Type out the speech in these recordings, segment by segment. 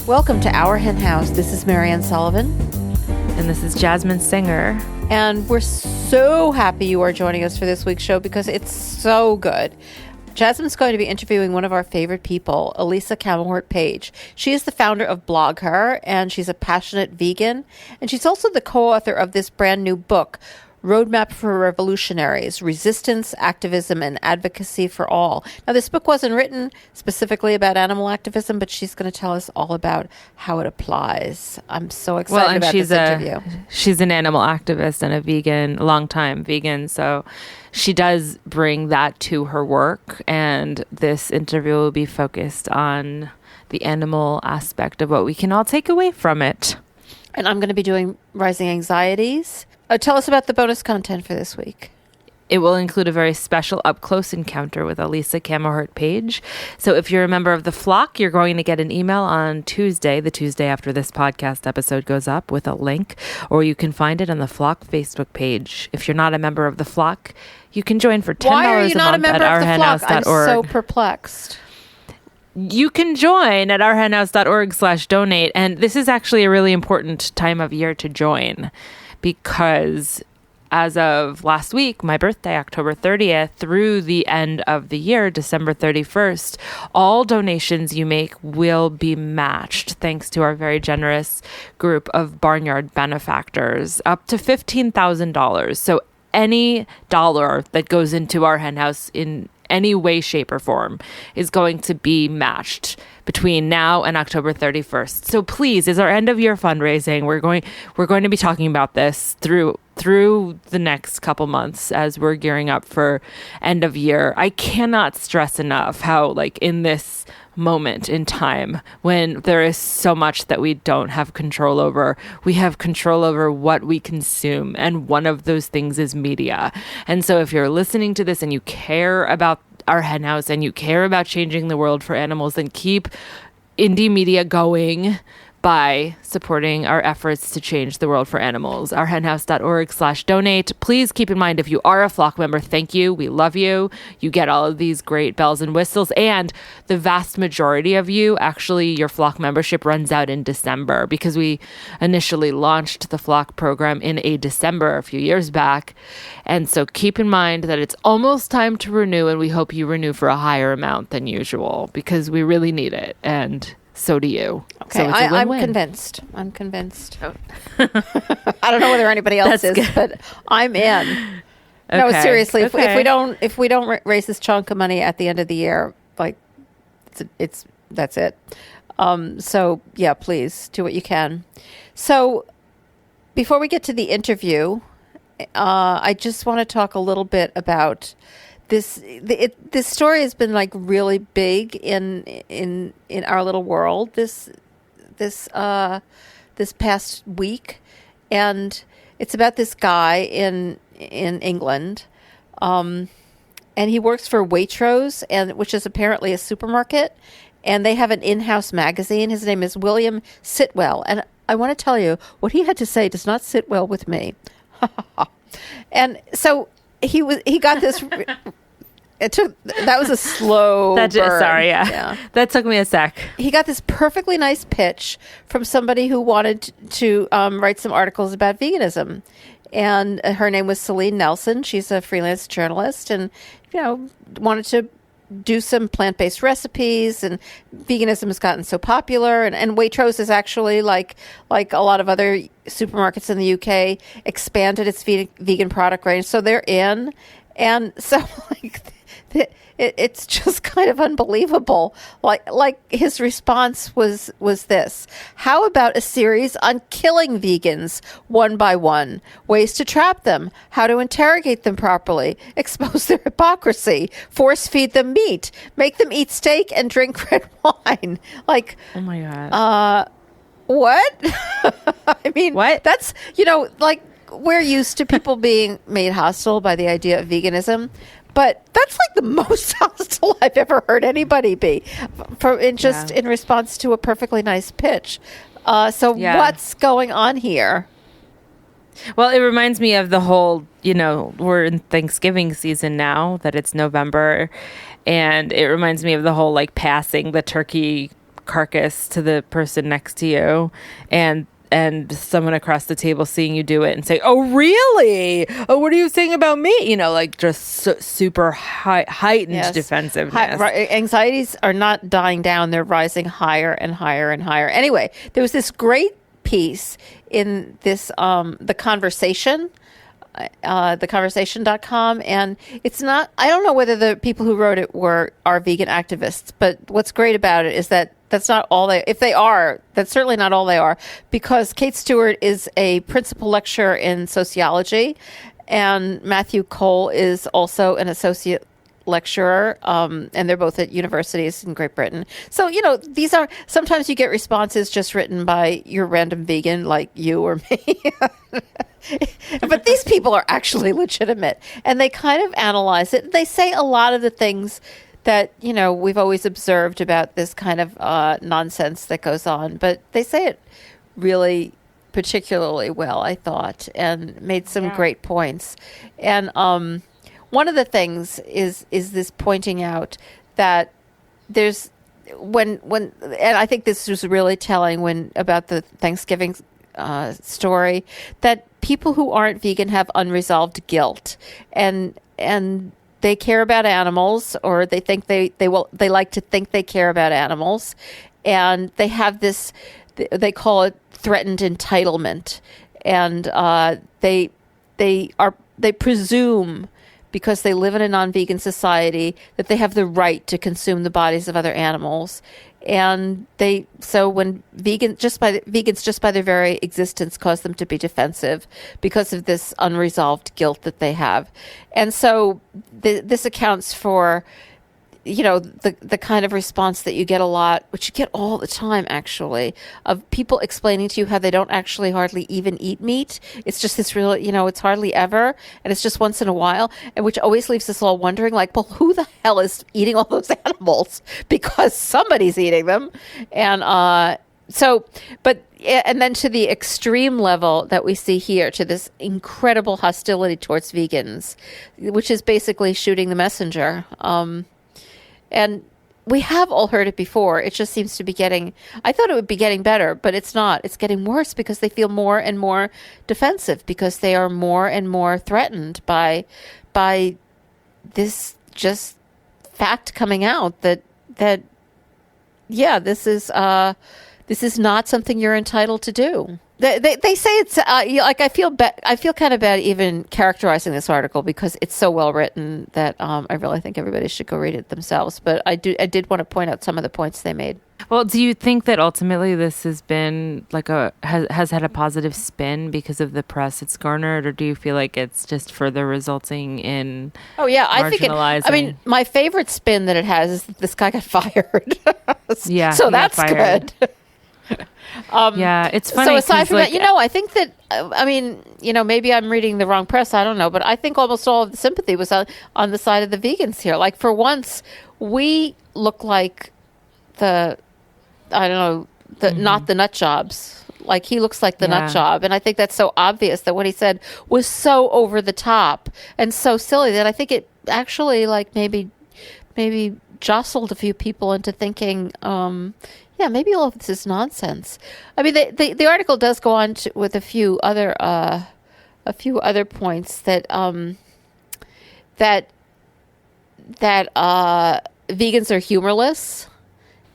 Welcome to Our Hen House. This is Mariann Sullivan. And this is Jasmin Singer. And we're so happy you are joining us for this week's show because it's so good. Jasmin's going to be interviewing one of our favorite people, Elisa Camahort Page. She is the founder of Blog Her, and she's a passionate vegan. And she's also the co-author of this brand new book, Roadmap for Revolutionaries, Resistance, Activism, and Advocacy for All. Now, this book wasn't written specifically about animal activism, but she's going to tell us all about how it applies. I'm so excited about this interview. She's an animal activist and a vegan, a long-time vegan, so she does bring that to her work, and this interview will be focused on the animal aspect of what we can all take away from it. And I'm going to be doing Rising Anxieties. Tell us about the bonus content for this week. It will include a very special up-close encounter with Elisa Camahort Page. So if you're a member of the flock, you're going to get an email on Tuesday, the Tuesday after this podcast episode goes up, with a link, or you can find it on the flock Facebook page. If you're not a member of the flock, you can join for $10 Why are you not a member of the flock? I'm so perplexed. You can join at ourhenhouse.org/donate. And this is actually a really important time of year to join, because as of last week, my birthday, October 30th, through the end of the year, December 31st, all donations you make will be matched thanks to our very generous group of barnyard benefactors, up to $15,000. So any dollar that goes into our hen house in any way, shape, or form is going to be matched between now and October 31st. So please, it's our end of year fundraising. We're going to be talking about this through the next couple months as we're gearing up for end of year. I cannot stress enough how, like, in this moment in time when there is so much that we don't have control over, we have control over what we consume, and one of those things is media. And so if you're listening to this and you care about our hen house and you care about changing the world for animals, then keep indie media going by supporting our efforts to change the world for animals. ourhenhouse.org/donate. Please keep in mind, if you are a flock member, thank you. We love you. You get all of these great bells and whistles. And the vast majority of you, actually, your flock membership runs out in December, because we initially launched the flock program in December a few years back. And so keep in mind that it's almost time to renew, and we hope you renew for a higher amount than usual, because we really need it. And so do you. Okay, so I'm convinced. Oh. I don't know whether anybody else is, but I'm in. Okay. No, seriously, if we don't raise this chunk of money at the end of the year, like, that's it. So yeah, please do what you can. So before we get to the interview, I just want to talk a little bit about this. This story has been, like, really big in our little world this past week, and it's about this guy in England, and he works for Waitrose, which is apparently a supermarket, and they have an in-house magazine. His name is William Sitwell, and I want to tell you, what he had to say does not sit well with me. And so he got this. That was a slow burn. Sorry, yeah. That took me a sec. He got this perfectly nice pitch from somebody who wanted to write some articles about veganism. And her name was Selene Nelson. She's a freelance journalist and, wanted to do some plant-based recipes, and veganism has gotten so popular, and Waitrose is actually, like a lot of other supermarkets in the UK, expanded its vegan product range. So they're in. And so, like, it's just kind of unbelievable. Like his response was this: how about a series on killing vegans one by one, ways to trap them, how to interrogate them properly, expose their hypocrisy, force feed them meat, make them eat steak and drink red wine. Like, oh my God. What? I mean, what? That's, like, we're used to people being made hostile by the idea of veganism, but that's, like, the most hostile I've ever heard anybody be, in response to a perfectly nice pitch. What's going on here? Well, it reminds me of the whole, we're in Thanksgiving season now, that it's November, and it reminds me of the whole, like, passing the turkey carcass to the person next to you, and someone across the table seeing you do it and say, "Oh, really? Oh, what are you saying about me?" You know, like just super heightened defensiveness. Anxieties are not dying down; they're rising higher and higher and higher. Anyway, there was this great piece in this the conversation. Theconversation.com, and it's not, I don't know whether the people who wrote it are vegan activists, but what's great about it is that that's not all if they are, that's certainly not all they are, because Kate Stewart is a principal lecturer in sociology, and Matthew Cole is also an associate lecturer, and they're both at universities in Great Britain. So, you know, these are, sometimes you get responses just written by your random vegan like you or me. But these people are actually legitimate, and they kind of analyze it. They say a lot of the things that, you know, we've always observed about this kind of nonsense that goes on, but they say it really particularly well, I thought, and made some great points. And one of the things is this pointing out that there's when and I think this was really telling about the Thanksgiving story, that people who aren't vegan have unresolved guilt, and they care about animals, or they think they like to think they care about animals, and they have this, they call it threatened entitlement, and they presume, because they live in a non-vegan society, that they have the right to consume the bodies of other animals. And when vegans just by their very existence cause them to be defensive because of this unresolved guilt that they have. And so this accounts for, you know, the kind of response that you get a lot, which you get all the time, actually, of people explaining to you how they don't actually hardly even eat meat. It's just this real, you know, it's hardly ever, and it's just once in a while, and which always leaves us all wondering, like, well, who the hell is eating all those animals? Because somebody's eating them. And and then to the extreme level that we see here, to this incredible hostility towards vegans, which is basically shooting the messenger. And we have all heard it before. It just seems to be I thought it would be getting better, but it's not. It's getting worse because they feel more and more defensive, because they are more and more threatened by this just fact coming out that this is not something you're entitled to do. They say it's like, I feel kind of bad even characterizing this article, because it's so well written that I really think everybody should go read it themselves. But I did want to point out some of the points they made. Well, do you think that ultimately this has been has had a positive spin because of the press it's garnered, or do you feel like it's just further resulting in I think my favorite spin that it has is that this guy got fired. Yeah, so that's good. It's funny. So aside from that, you know, I think that, maybe I'm reading the wrong press, I don't know, but I think almost all of the sympathy was on the side of the vegans here. Like, for once, we look like not the nut jobs. Like, he looks like the nut job. And I think that's so obvious, that what he said was so over the top and so silly, that I think it actually, like, maybe jostled a few people into thinking, maybe all of this is nonsense. I mean, the article does go on with a few other points that vegans are humorless,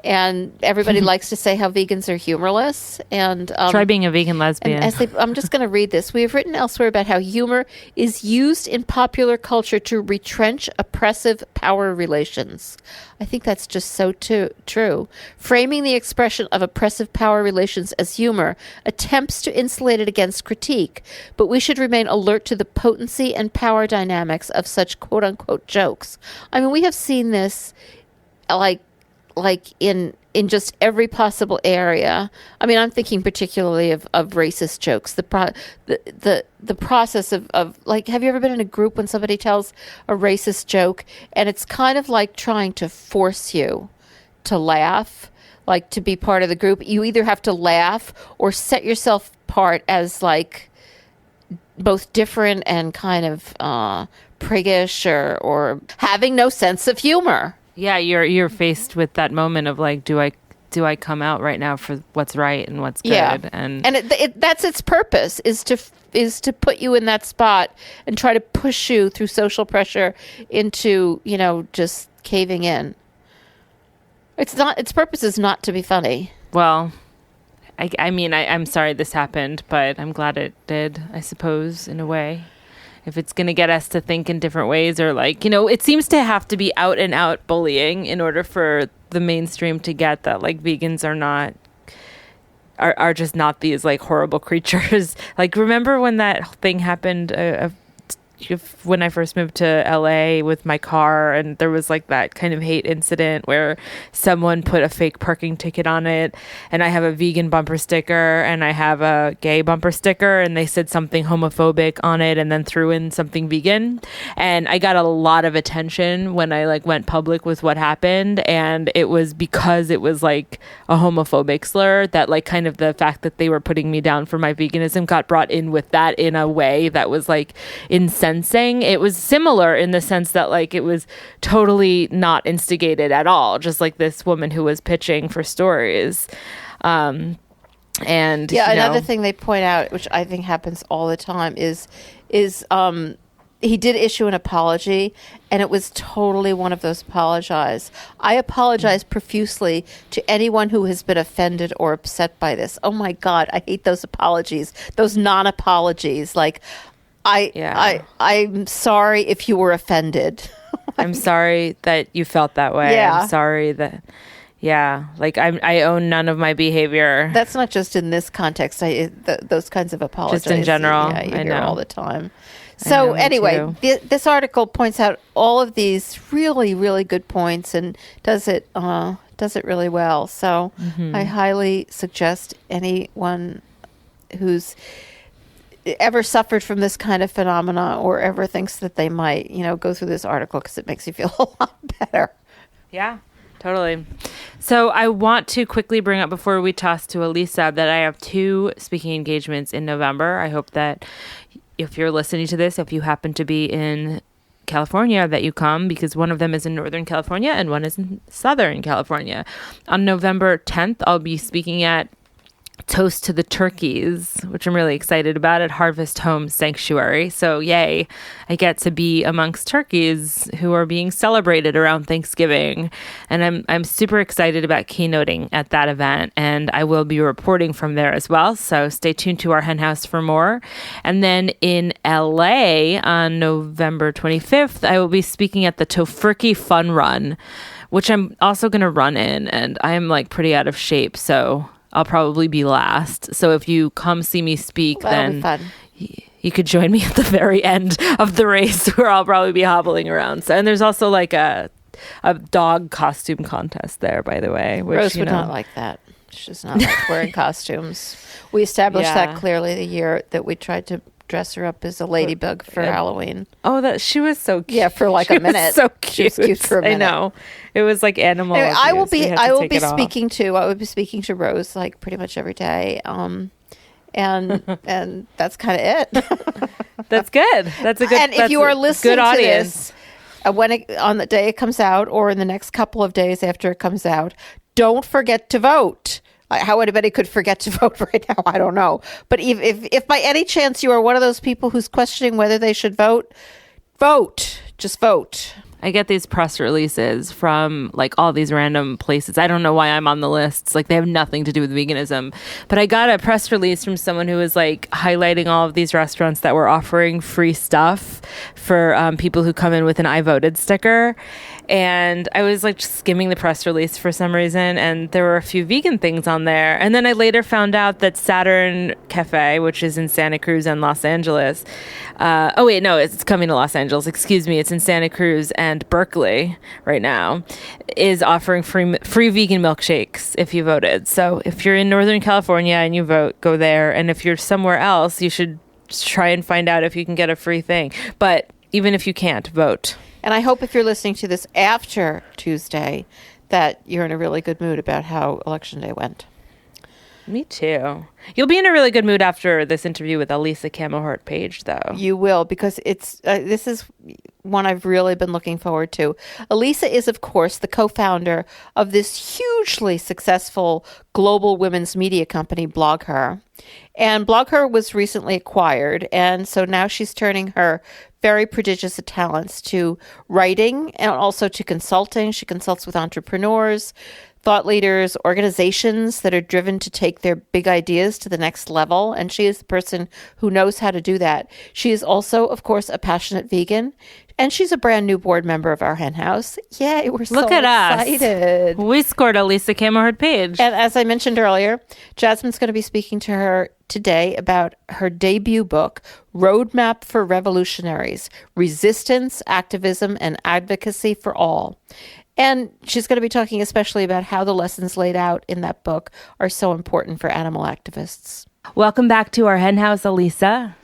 and everybody likes to say how vegans are humorless. And try being a vegan lesbian. I'm just going to read this. We have written elsewhere about how humor is used in popular culture to retrench oppressive power relations. I think that's just so true. Framing the expression of oppressive power relations as humor attempts to insulate it against critique, but we should remain alert to the potency and power dynamics of such quote-unquote jokes. I mean, we have seen this like in just every possible area. I mean, I'm thinking particularly of racist jokes. The process of like, have you ever been in a group when somebody tells a racist joke, and it's kind of like trying to force you to laugh, like to be part of the group? You either have to laugh or set yourself apart as like both different and kind of priggish or having no sense of humor. Yeah, you're faced with that moment of like, do I do I come out right now for what's right and what's good? Yeah. And that's its purpose, is to put you in that spot and try to push you through social pressure into, just caving in. Its purpose is not to be funny. Well, I mean, I'm sorry this happened, but I'm glad it did, I suppose, in a way. If it's going to get us to think in different ways, or it seems to have to be out and out bullying in order for the mainstream to get that, vegans are just not these horrible creatures. Remember when that thing happened when I first moved to LA with my car, and there was that kind of hate incident where someone put a fake parking ticket on it, and I have a vegan bumper sticker and I have a gay bumper sticker, and they said something homophobic on it and then threw in something vegan, and I got a lot of attention when I went public with what happened, and it was because it was a homophobic slur that kind of the fact that they were putting me down for my veganism got brought in with that in a way that was incensing. It was similar in the sense that it was totally not instigated at all, just this woman who was pitching for stories. And another thing they point out, which I think happens all the time, is he did issue an apology, and it was totally one of those apologize. I apologize profusely to anyone who has been offended or upset by this. Oh my God, I hate those apologies, those non-apologies. I'm sorry if you were offended. I'm sorry that you felt that way. Yeah. I'm sorry that, I own none of my behavior. That's not just in this context. Those kinds of apologies. Just in general. Yeah, you I hear know all the time. So anyway, this article points out all of these really, really good points and does it really well. So I highly suggest anyone who's ever suffered from this kind of phenomena or ever thinks that they might, go through this article, because it makes you feel a lot better. Yeah, totally. So I want to quickly bring up before we toss to Elisa that I have 2 speaking engagements in November. I hope that if you're listening to this, if you happen to be in California, that you come, because one of them is in Northern California and one is in Southern California. On November 10th, I'll be speaking at Toast to the Turkeys, which I'm really excited about, at Harvest Home Sanctuary. So yay, I get to be amongst turkeys who are being celebrated around Thanksgiving. And I'm super excited about keynoting at that event, and I will be reporting from there as well. So stay tuned to Our Hen House for more. And then in LA on November 25th, I will be speaking at the Tofurkey Fun Run, which I'm also going to run in, and I'm pretty out of shape, so I'll probably be last. So if you come see me speak, then you could join me at the very end of the race, where I'll probably be hobbling around. So, and there's also a dog costume contest there, by the way. Which, Rose would not like that. She does not like wearing costumes. We established that clearly the year that we tried to dress her up as a ladybug for Halloween. Oh, that she was so cute. Yeah, for a minute. So cute. She was cute for a minute. I know. It was animal. Anyway, I will be speaking to Rose pretty much every day. And that's kind of it. That's good. That's a good. And if you are listening good to audience, this, on the day it comes out, or in the next couple of days after it comes out, don't forget to vote. How anybody could forget to vote right now, I don't know. But if by any chance you are one of those people who's questioning whether they should vote, vote. Just vote. I get these press releases from all these random places. I don't know why I'm on the lists. They have nothing to do with veganism. But I got a press release from someone who was highlighting all of these restaurants that were offering free stuff for people who come in with an I voted sticker. And I was just skimming the press release for some reason, and there were a few vegan things on there. And then I later found out that Saturn Cafe, which is in Santa Cruz and Los Angeles, it's coming to Los Angeles. Excuse me, it's in Santa Cruz and Berkeley right now, is offering free vegan milkshakes if you voted. So if you're in Northern California and you vote, go there. And if you're somewhere else, you should try and find out if you can get a free thing. But even if you can't, vote. And I hope if you're listening to this after Tuesday that you're in a really good mood about how Election Day went. Me too. You'll be in a really good mood after this interview with Elisa Camahort Page, though. You will, because it's this is one I've really been looking forward to. Elisa is, of course, the co-founder of this hugely successful global women's media company, BlogHer. And BlogHer was recently acquired, and so now she's turning her very prodigious talents to writing and also to consulting. She consults with entrepreneurs, thought leaders, organizations that are driven to take their big ideas to the next level. And she is the person who knows how to do that. She is also, of course, a passionate vegan. And she's a brand new board member of Our Hen House. Yay, we're so excited. We scored a Lisa Camahort page. And as I mentioned earlier, Jasmine's going to be speaking to her today about her debut book, Roadmap for Revolutionaries, Resistance, Activism, and Advocacy for All. And she's going to be talking especially about how the lessons laid out in that book are so important for animal activists. Welcome back to Our Hen House, Elisa.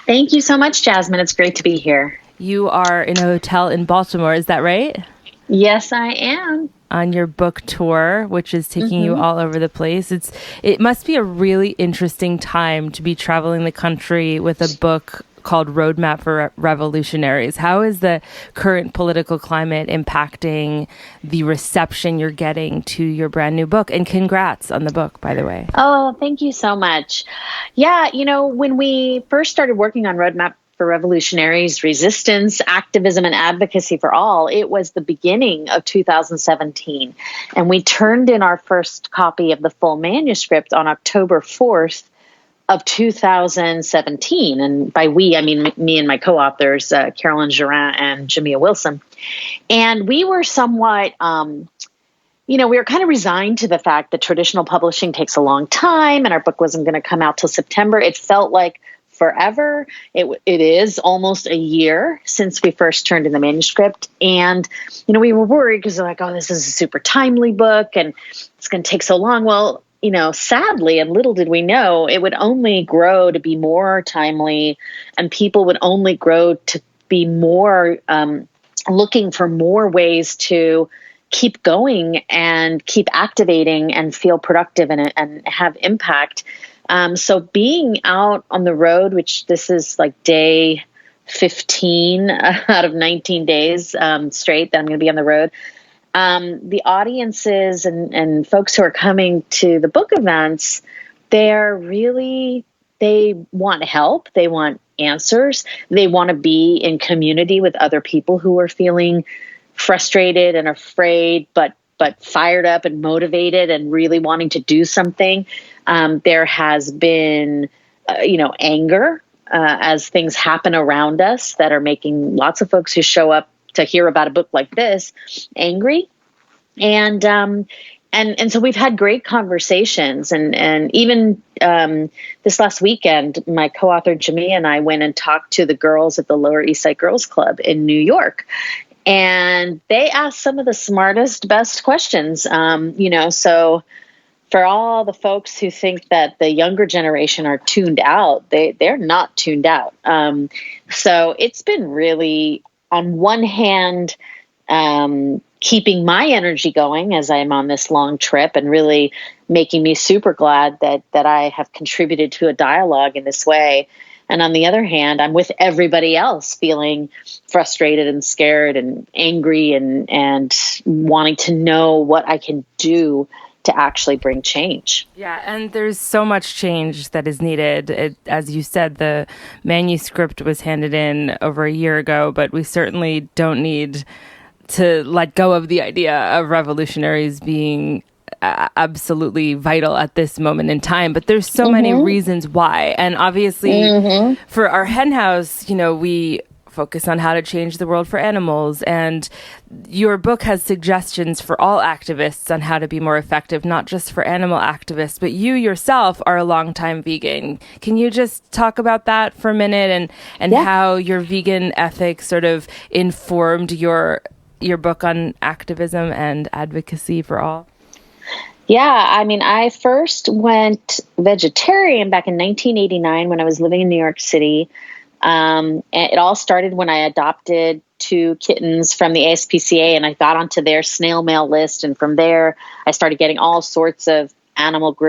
Thank you so much, Jasmine. It's great to be here. You are in a hotel in Baltimore, is that right? Yes, I am. On your book tour, which is taking you all over the place. It must be a really interesting time to be traveling the country with a book called Roadmap for Revolutionaries. How is the current political climate impacting the reception you're getting to your brand new book? And congrats on the book, by the way. Oh, thank you so much. Yeah, when we first started working on Roadmap for Revolutionaries, Resistance, Activism, and Advocacy for All, it was the beginning of 2017. And we turned in our first copy of the full manuscript on October 4th of 2017. And by we, I mean me and my co-authors, Carolyn Gerin and Jamia Wilson. And we were somewhat, we were kind of resigned to the fact that traditional publishing takes a long time and our book wasn't going to come out till September. It felt like forever. It is almost a year since we first turned in the manuscript. And, we were worried because we're like, oh, this is a super timely book and it's going to take so long. Well, sadly, and little did we know, it would only grow to be more timely and people would only grow to be more looking for more ways to keep going and keep activating and feel productive and have impact. So being out on the road, which this is like day 15 out of 19 days straight that I'm going to be on the road, the audiences and folks who are coming to the book events, they want help. They want answers. They want to be in community with other people who are feeling frustrated and afraid, but fired up and motivated and really wanting to do something. There has been, anger as things happen around us that are making lots of folks who show up to hear about a book like this angry. And so we've had great conversations and even this last weekend, my co-author Jamia and I went and talked to the girls at the Lower East Side Girls Club in New York. And they asked some of the smartest, best questions, so for all the folks who think that the younger generation are tuned out, they're not tuned out. So it's been really, on one hand, keeping my energy going as I'm on this long trip and really making me super glad that I have contributed to a dialogue in this way. And on the other hand, I'm with everybody else feeling frustrated and scared and angry and wanting to know what I can do to actually bring change. Yeah, and there's so much change that is needed. As you said, the manuscript was handed in over a year ago, but we certainly don't need to let go of the idea of revolutionaries being absolutely vital at this moment in time. But there's so many reasons why. And obviously, for Our Hen House, we focus on how to change the world for animals. And your book has suggestions for all activists on how to be more effective, not just for animal activists, but you yourself are a longtime vegan. Can you just talk about that for a minute and how your vegan ethics sort of informed your book on activism and advocacy for all? Yeah, I mean, I first went vegetarian back in 1989 when I was living in New York City. And it all started when I adopted 2 kittens from the ASPCA and I got onto their snail mail list. And from there, I started getting all sorts of animal groups